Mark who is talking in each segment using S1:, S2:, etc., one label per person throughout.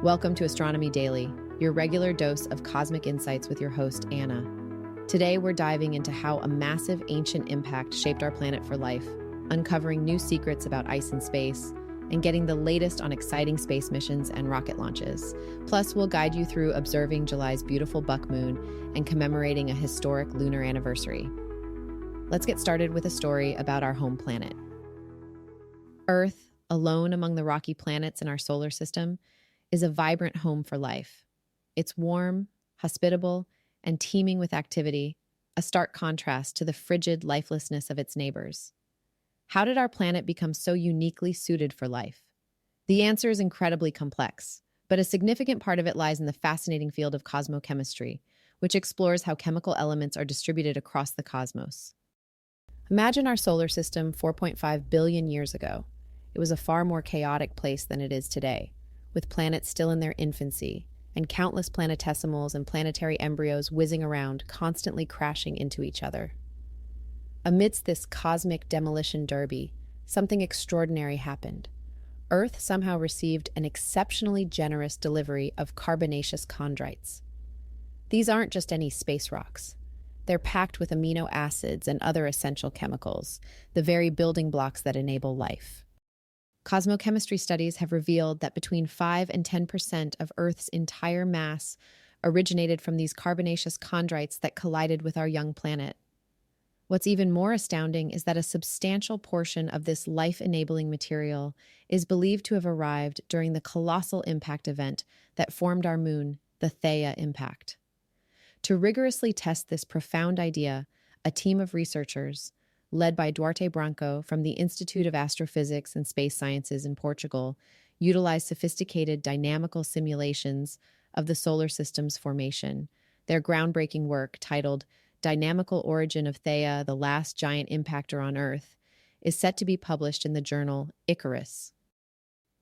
S1: Welcome to Astronomy Daily, your regular dose of cosmic insights with your host, Anna. Today, we're diving into how a massive ancient impact shaped our planet for life, uncovering new secrets about ice and space, and getting the latest on exciting space missions and rocket launches. Plus, we'll guide you through observing July's beautiful buck moon and commemorating a historic lunar anniversary. Let's get started with a story about our home planet. Earth, alone among the rocky planets in our solar system, is a vibrant home for life. It's warm, hospitable, and teeming with activity, a stark contrast to the frigid lifelessness of its neighbors. How did our planet become so uniquely suited for life? The answer is incredibly complex, but a significant part of it lies in the fascinating field of cosmochemistry, which explores how chemical elements are distributed across the cosmos. Imagine our solar system 4.5 billion years ago. It was a far more chaotic place than it is today, with planets still in their infancy, and countless planetesimals and planetary embryos whizzing around, constantly crashing into each other. Amidst this cosmic demolition derby, something extraordinary happened. Earth somehow received an exceptionally generous delivery of carbonaceous chondrites. These aren't just any space rocks. They're packed with amino acids and other essential chemicals, the very building blocks that enable life. Cosmochemistry studies have revealed that between 5 and 10% of Earth's entire mass originated from these carbonaceous chondrites that collided with our young planet. What's even more astounding is that a substantial portion of this life-enabling material is believed to have arrived during the colossal impact event that formed our moon, the Theia impact. To rigorously test this profound idea, a team of researchers, led by Duarte Branco from the Institute of Astrophysics and Space Sciences in Portugal, utilized sophisticated dynamical simulations of the solar system's formation. Their groundbreaking work, titled Dynamical Origin of Theia, the Last Giant Impactor on Earth, is set to be published in the journal Icarus.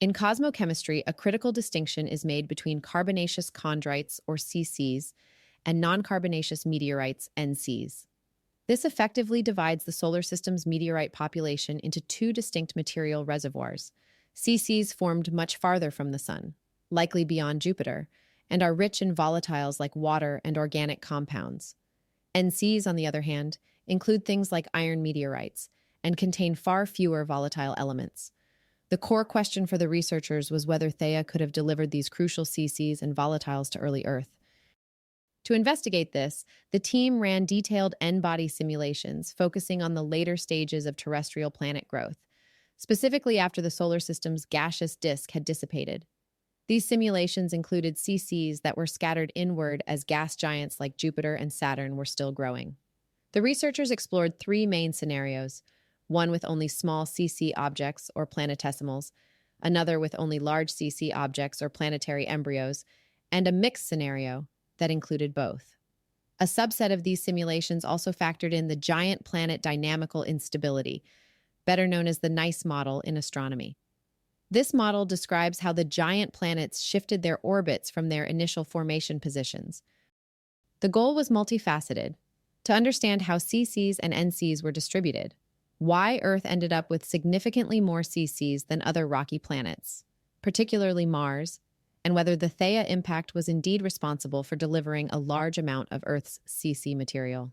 S1: In cosmochemistry, a critical distinction is made between carbonaceous chondrites, or CCs, and non-carbonaceous meteorites, NCs. This effectively divides the solar system's meteorite population into two distinct material reservoirs. CCs formed much farther from the Sun, likely beyond Jupiter, and are rich in volatiles like water and organic compounds. NCs, on the other hand, include things like iron meteorites and contain far fewer volatile elements. The core question for the researchers was whether Theia could have delivered these crucial CCs and volatiles to early Earth. To investigate this, the team ran detailed N-body simulations focusing on the later stages of terrestrial planet growth, specifically after the solar system's gaseous disk had dissipated. These simulations included CCs that were scattered inward as gas giants like Jupiter and Saturn were still growing. The researchers explored three main scenarios, one with only small CC objects, or planetesimals, another with only large CC objects, or planetary embryos, and a mixed scenario that included both. A subset of these simulations also factored in the giant planet dynamical instability, better known as the NICE model in astronomy. This model describes how the giant planets shifted their orbits from their initial formation positions. The goal was multifaceted: to understand how CCs and NCs were distributed, why Earth ended up with significantly more CCs than other rocky planets, particularly Mars, and whether the Theia impact was indeed responsible for delivering a large amount of Earth's CC material.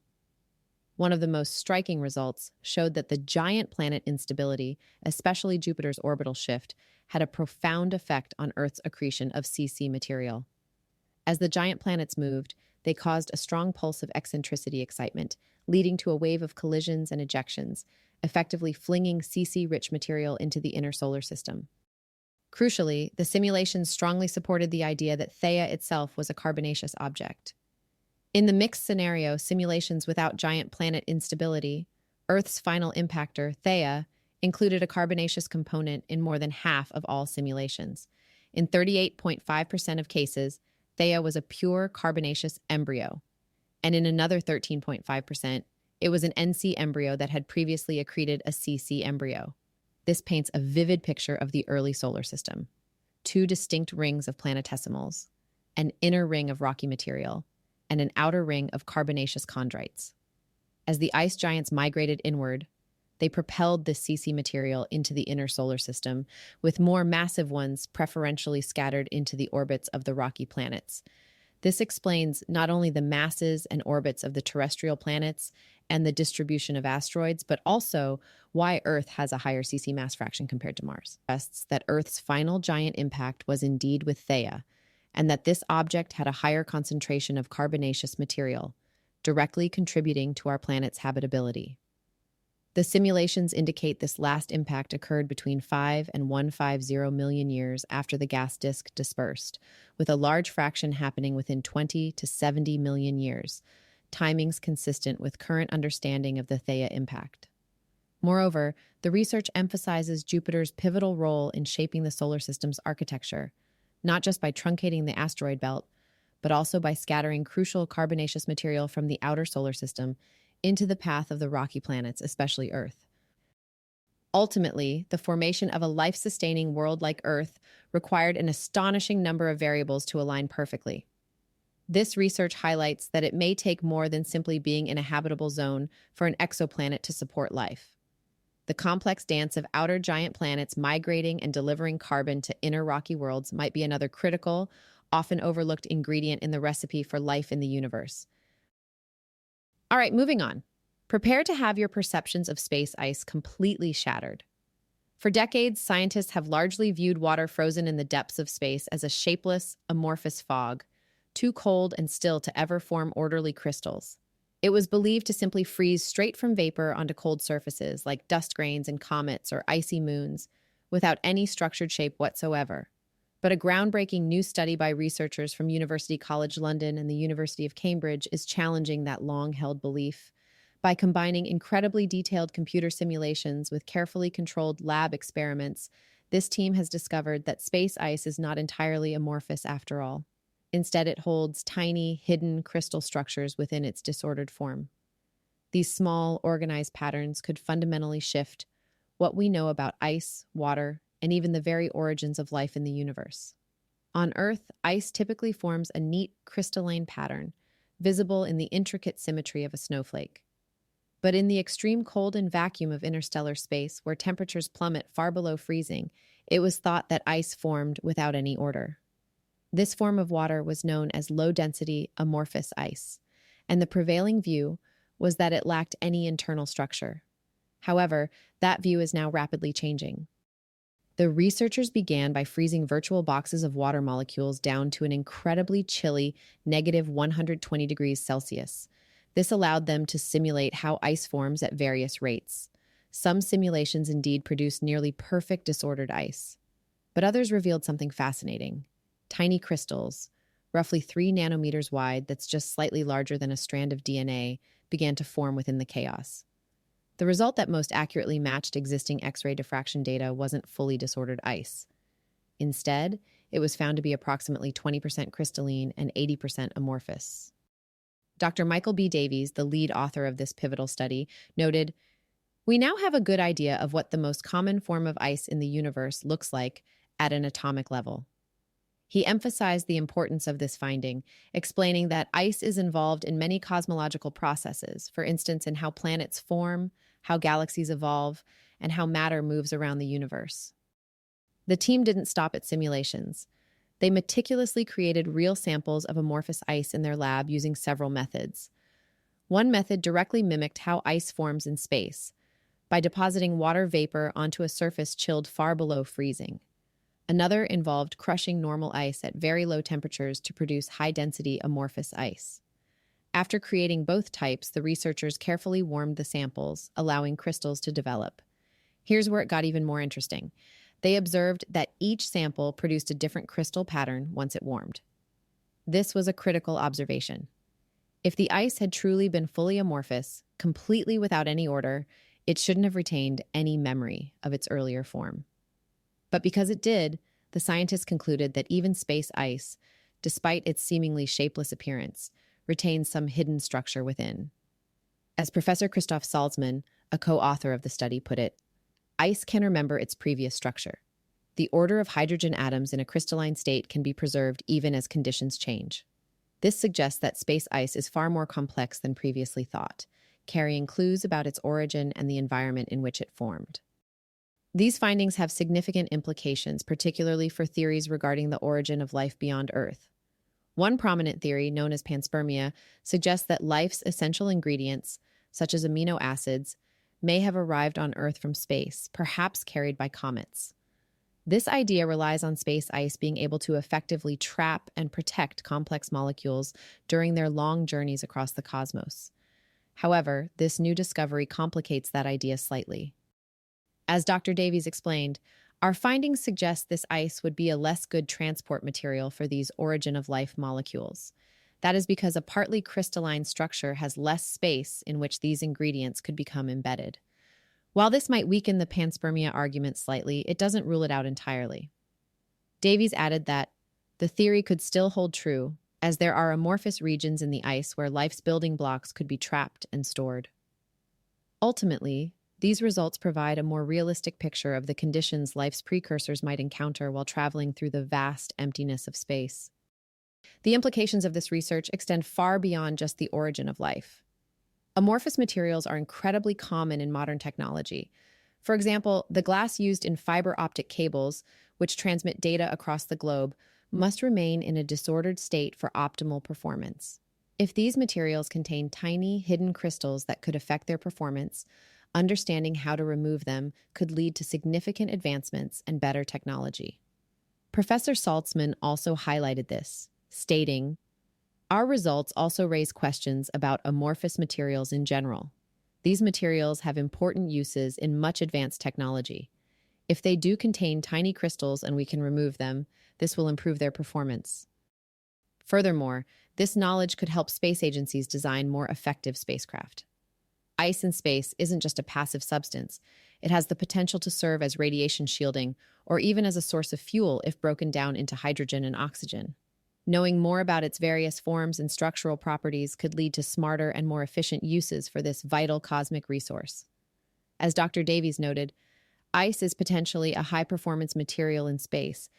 S1: One of the most striking results showed that the giant planet instability, especially Jupiter's orbital shift, had a profound effect on Earth's accretion of CC material. As the giant planets moved, they caused a strong pulse of eccentricity excitement, leading to a wave of collisions and ejections, effectively flinging CC-rich material into the inner solar system. Crucially, the simulations strongly supported the idea that Theia itself was a carbonaceous object. In the mixed scenario, simulations without giant planet instability, Earth's final impactor, Theia, included a carbonaceous component in more than half of all simulations. In 38.5% of cases, Theia was a pure carbonaceous embryo, and in another 13.5%, it was an NC embryo that had previously accreted a CC embryo. This paints a vivid picture of the early solar system: two distinct rings of planetesimals, an inner ring of rocky material, and an outer ring of carbonaceous chondrites. As the ice giants migrated inward, They propelled this CC material into the inner solar system, with more massive ones preferentially scattered into the orbits of the rocky planets. This explains not only the masses and orbits of the terrestrial planets and the distribution of asteroids, but also why Earth has a higher CC mass fraction compared to Mars. It suggests that Earth's final giant impact was indeed with Theia, and that this object had a higher concentration of carbonaceous material, directly contributing to our planet's habitability. The simulations indicate this last impact occurred between 5 and 150 million years after the gas disk dispersed, with a large fraction happening within 20 to 70 million years, timings consistent with current understanding of the Theia impact. Moreover, the research emphasizes Jupiter's pivotal role in shaping the solar system's architecture, not just by truncating the asteroid belt, but also by scattering crucial carbonaceous material from the outer solar system into the path of the rocky planets, especially Earth. Ultimately, the formation of a life-sustaining world like Earth required an astonishing number of variables to align perfectly. This research highlights that it may take more than simply being in a habitable zone for an exoplanet to support life. The complex dance of outer giant planets migrating and delivering carbon to inner rocky worlds might be another critical, often overlooked ingredient in the recipe for life in the universe. All right, moving on. Prepare to have your perceptions of space ice completely shattered. For decades, scientists have largely viewed water frozen in the depths of space as a shapeless, amorphous fog, too cold and still to ever form orderly crystals. It was believed to simply freeze straight from vapor onto cold surfaces like dust grains in comets or icy moons, without any structured shape whatsoever. But a groundbreaking new study by researchers from University College London and the University of Cambridge is challenging that long-held belief. By combining incredibly detailed computer simulations with carefully controlled lab experiments, this team has discovered that space ice is not entirely amorphous after all. Instead, it holds tiny, hidden crystal structures within its disordered form. These small, organized patterns could fundamentally shift what we know about ice, water, and even the very origins of life in the universe. On Earth, ice typically forms a neat, crystalline pattern, visible in the intricate symmetry of a snowflake. But in the extreme cold and vacuum of interstellar space, where temperatures plummet far below freezing, it was thought that ice formed without any order. This form of water was known as low-density amorphous ice, and the prevailing view was that it lacked any internal structure. However, that view is now rapidly changing. The researchers began by freezing virtual boxes of water molecules down to an incredibly chilly -120 degrees Celsius. This allowed them to simulate how ice forms at various rates. Some simulations indeed produced nearly perfect disordered ice. But others revealed something fascinating. Tiny crystals, roughly 3 nanometers wide, that's just slightly larger than a strand of DNA, began to form within the chaos. The result that most accurately matched existing X-ray diffraction data wasn't fully disordered ice. Instead, it was found to be approximately 20% crystalline and 80% amorphous. Dr. Michael B. Davies, the lead author of this pivotal study, noted, "We now have a good idea of what the most common form of ice in the universe looks like at an atomic level." He emphasized the importance of this finding, explaining that ice is involved in many cosmological processes, for instance, in how planets form, how galaxies evolve, and how matter moves around the universe. The team didn't stop at simulations. They meticulously created real samples of amorphous ice in their lab using several methods. One method directly mimicked how ice forms in space, by depositing water vapor onto a surface chilled far below freezing. Another involved crushing normal ice at very low temperatures to produce high-density amorphous ice. After creating both types, the researchers carefully warmed the samples, allowing crystals to develop. Here's where it got even more interesting. They observed that each sample produced a different crystal pattern once it warmed. This was a critical observation. If the ice had truly been fully amorphous, completely without any order, it shouldn't have retained any memory of its earlier form. But because it did, the scientists concluded that even space ice, despite its seemingly shapeless appearance, retains some hidden structure within. As Professor Christoph Salzmann, a co-author of the study, put it, "Ice can remember its previous structure. The order of hydrogen atoms in a crystalline state can be preserved even as conditions change." This suggests that space ice is far more complex than previously thought, carrying clues about its origin and the environment in which it formed. These findings have significant implications, particularly for theories regarding the origin of life beyond Earth. One prominent theory, known as panspermia, suggests that life's essential ingredients, such as amino acids, may have arrived on Earth from space, perhaps carried by comets. This idea relies on space ice being able to effectively trap and protect complex molecules during their long journeys across the cosmos. However, this new discovery complicates that idea slightly. As Dr. Davies explained, our findings suggest this ice would be a less good transport material for these origin-of-life molecules. That is because a partly crystalline structure has less space in which these ingredients could become embedded. While this might weaken the panspermia argument slightly, it doesn't rule it out entirely. Davies added that the theory could still hold true, as there are amorphous regions in the ice where life's building blocks could be trapped and stored. Ultimately, these results provide a more realistic picture of the conditions life's precursors might encounter while traveling through the vast emptiness of space. The implications of this research extend far beyond just the origin of life. Amorphous materials are incredibly common in modern technology. For example, the glass used in fiber optic cables, which transmit data across the globe, must remain in a disordered state for optimal performance. If these materials contain tiny, hidden crystals that could affect their performance, understanding how to remove them could lead to significant advancements and better technology. Professor Saltzman also highlighted this, stating, "Our results also raise questions about amorphous materials in general. These materials have important uses in much advanced technology. If they do contain tiny crystals and we can remove them, this will improve their performance. Furthermore, this knowledge could help space agencies design more effective spacecraft. Ice in space isn't just a passive substance. It has the potential to serve as radiation shielding or even as a source of fuel if broken down into hydrogen and oxygen. Knowing more about its various forms and structural properties could lead to smarter and more efficient uses for this vital cosmic resource." As Dr. Davies noted, ice is potentially a high-performance material in space.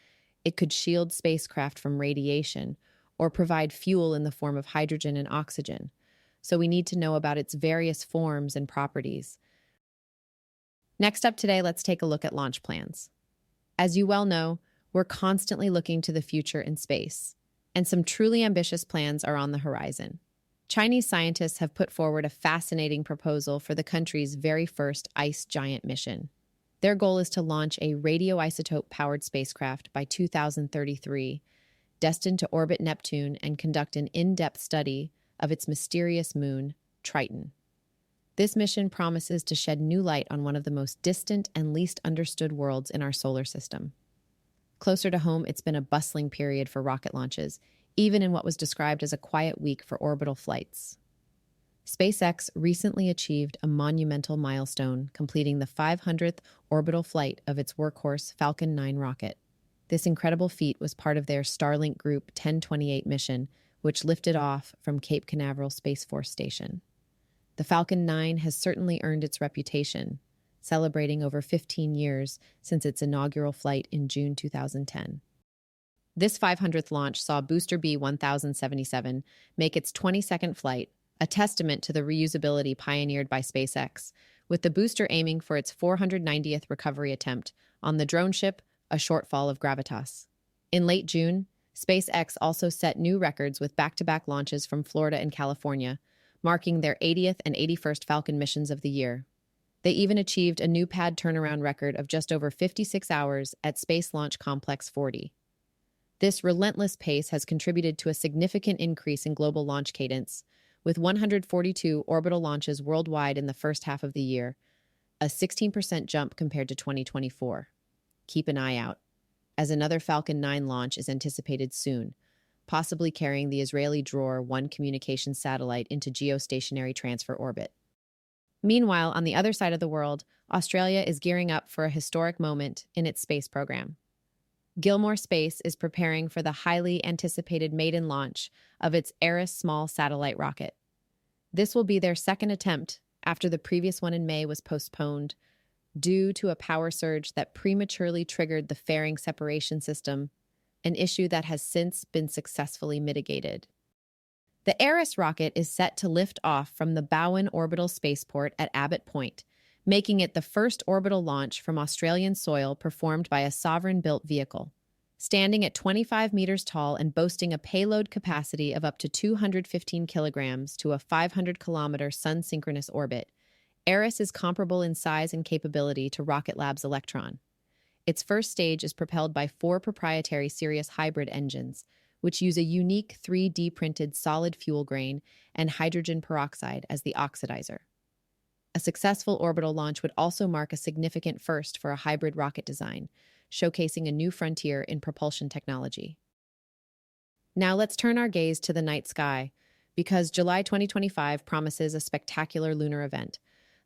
S1: It could shield spacecraft from radiation or provide fuel in the form of hydrogen and oxygen. So we need to know about its various forms and properties. Next up today, let's take a look at launch plans. As you well know, we're constantly looking to the future in space, and some truly ambitious plans are on the horizon. Chinese scientists have put forward a fascinating proposal for the country's very first ice giant mission. Their goal is to launch a radioisotope-powered spacecraft by 2033, destined to orbit Neptune and conduct an in-depth study of its mysterious moon, Triton. This mission promises to shed new light on one of the most distant and least understood worlds in our solar system. Closer to home, it's been a bustling period for rocket launches, even in what was described as a quiet week for orbital flights. SpaceX recently achieved a monumental milestone, completing the 500th orbital flight of its workhorse Falcon 9 rocket. This incredible feat was part of their Starlink Group 1028 mission, which lifted off from Cape Canaveral Space Force Station. The Falcon 9 has certainly earned its reputation, celebrating over 15 years since its inaugural flight in June 2010. This 500th launch saw booster B-1077 make its 22nd flight, a testament to the reusability pioneered by SpaceX, with the booster aiming for its 490th recovery attempt on the drone ship, a shortfall of gravitas. In late June, SpaceX also set new records with back-to-back launches from Florida and California, marking their 80th and 81st Falcon missions of the year. They even achieved a new pad turnaround record of just over 56 hours at Space Launch Complex 40. This relentless pace has contributed to a significant increase in global launch cadence, with 142 orbital launches worldwide in the first half of the year, a 16% jump compared to 2024. Keep an eye out, as another Falcon 9 launch is anticipated soon, possibly carrying the Israeli Dror 1 communications satellite into geostationary transfer orbit. Meanwhile, on the other side of the world, Australia is gearing up for a historic moment in its space program. Gilmour Space is preparing for the highly anticipated maiden launch of its Eris small satellite rocket. This will be their second attempt after the previous one in May was postponed due to a power surge that prematurely triggered the fairing separation system, an issue that has since been successfully mitigated. The Eris rocket is set to lift off from the Bowen Orbital Spaceport at Abbott Point, making it the first orbital launch from Australian soil performed by a sovereign-built vehicle. Standing at 25 meters tall and boasting a payload capacity of up to 215 kilograms to a 500-kilometer sun-synchronous orbit, Eris is comparable in size and capability to Rocket Lab's Electron. Its first stage is propelled by 4 proprietary Sirius hybrid engines, which use a unique 3D-printed solid fuel grain and hydrogen peroxide as the oxidizer. A successful orbital launch would also mark a significant first for a hybrid rocket design, showcasing a new frontier in propulsion technology. Now let's turn our gaze to the night sky, because July 2025 promises a spectacular lunar event.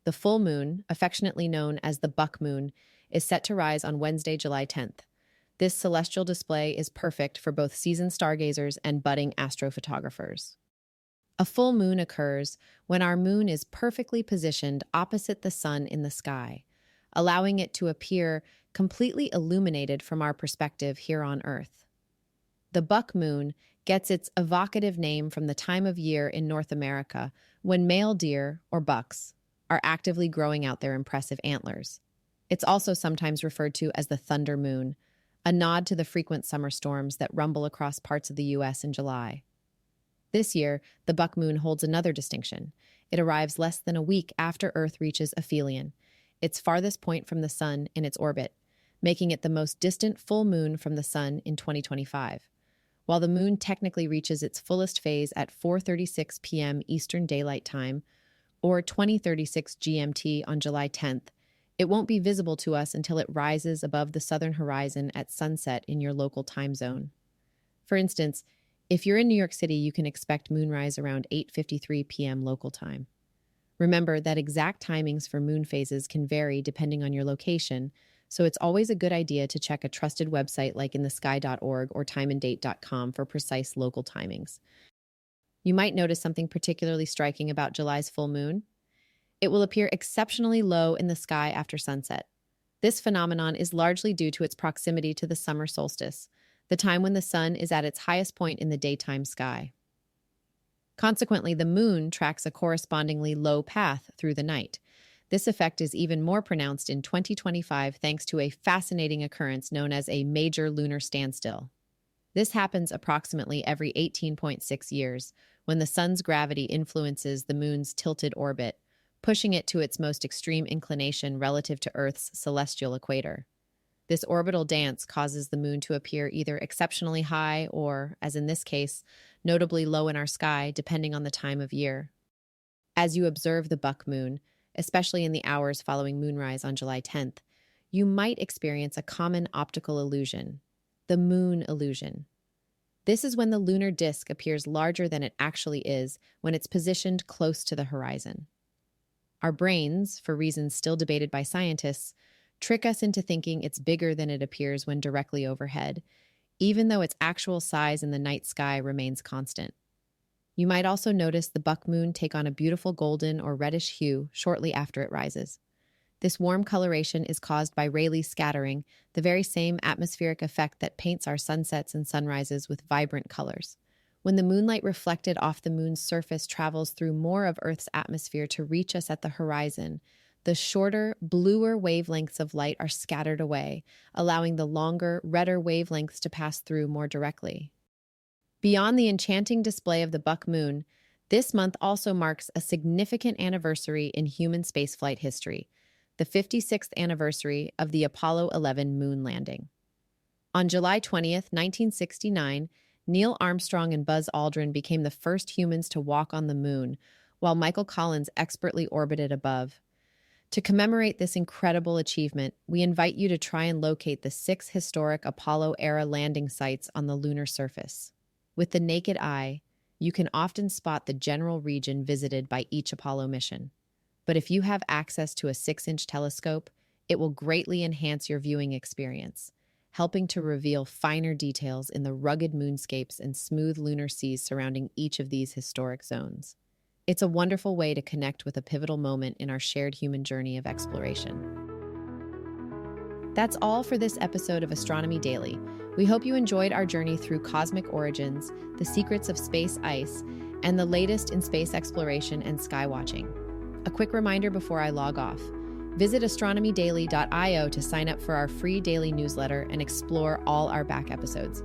S1: The full moon, affectionately known as the buck moon, is set to rise on Wednesday, July 10th. This celestial display is perfect for both seasoned stargazers and budding astrophotographers. A full moon occurs when our moon is perfectly positioned opposite the sun in the sky, allowing it to appear completely illuminated from our perspective here on Earth. The buck moon gets its evocative name from the time of year in North America when male deer, or bucks, are actively growing out their impressive antlers. It's also sometimes referred to as the thunder moon, a nod to the frequent summer storms that rumble across parts of the U.S. in July. This year, the buck moon holds another distinction. It arrives less than a week after Earth reaches aphelion, its farthest point from the sun in its orbit, making it the most distant full moon from the sun in 2025. While the moon technically reaches its fullest phase at 4:36 p.m. Eastern Daylight Time, or 2036 GMT on July 10th, it won't be visible to us until it rises above the southern horizon at sunset in your local time zone. For instance, if you're in New York City, you can expect moonrise around 8:53 p.m. local time. Remember that exact timings for moon phases can vary depending on your location, so it's always a good idea to check a trusted website like inthesky.org or timeanddate.com for precise local timings. You might notice something particularly striking about July's full moon. It will appear exceptionally low in the sky after sunset. This phenomenon is largely due to its proximity to the summer solstice, the time when the sun is at its highest point in the daytime sky. Consequently, the moon tracks a correspondingly low path through the night. This effect is even more pronounced in 2025 thanks to a fascinating occurrence known as a major lunar standstill. This happens approximately every 18.6 years, when the sun's gravity influences the moon's tilted orbit, pushing it to its most extreme inclination relative to Earth's celestial equator. This orbital dance causes the moon to appear either exceptionally high or, as in this case, notably low in our sky, depending on the time of year. As you observe the buck moon, especially in the hours following moonrise on July 10th, you might experience a common optical illusion, the moon illusion. This is when the lunar disk appears larger than it actually is when it's positioned close to the horizon. Our brains, for reasons still debated by scientists, trick us into thinking it's bigger than it appears when directly overhead, even though its actual size in the night sky remains constant. You might also notice the buck moon take on a beautiful golden or reddish hue shortly after it rises. This warm coloration is caused by Rayleigh scattering, the very same atmospheric effect that paints our sunsets and sunrises with vibrant colors. When the moonlight reflected off the moon's surface travels through more of Earth's atmosphere to reach us at the horizon, the shorter, bluer wavelengths of light are scattered away, allowing the longer, redder wavelengths to pass through more directly. Beyond the enchanting display of the buck moon, this month also marks a significant anniversary in human spaceflight history, the 56th anniversary of the Apollo 11 moon landing. On July 20th, 1969, Neil Armstrong and Buzz Aldrin became the first humans to walk on the moon, while Michael Collins expertly orbited above. To commemorate this incredible achievement, we invite you to try and locate the 6 historic Apollo-era landing sites on the lunar surface. With the naked eye, you can often spot the general region visited by each Apollo mission. But if you have access to a 6-inch telescope, it will greatly enhance your viewing experience, helping to reveal finer details in the rugged moonscapes and smooth lunar seas surrounding each of these historic zones. It's a wonderful way to connect with a pivotal moment in our shared human journey of exploration. That's all for this episode of Astronomy Daily. We hope you enjoyed our journey through cosmic origins, the secrets of space ice, and the latest in space exploration and sky watching. A quick reminder before I log off. Visit astronomydaily.io to sign up for our free daily newsletter and explore all our back episodes.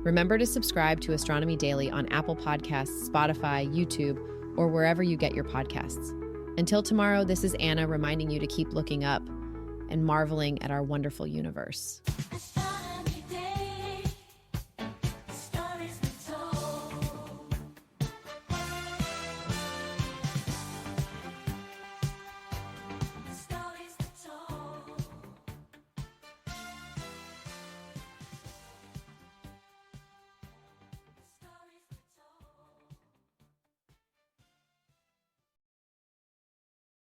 S1: Remember to subscribe to Astronomy Daily on Apple Podcasts, Spotify, YouTube, or wherever you get your podcasts. Until tomorrow, this is Anna reminding you to keep looking up and marveling at our wonderful universe.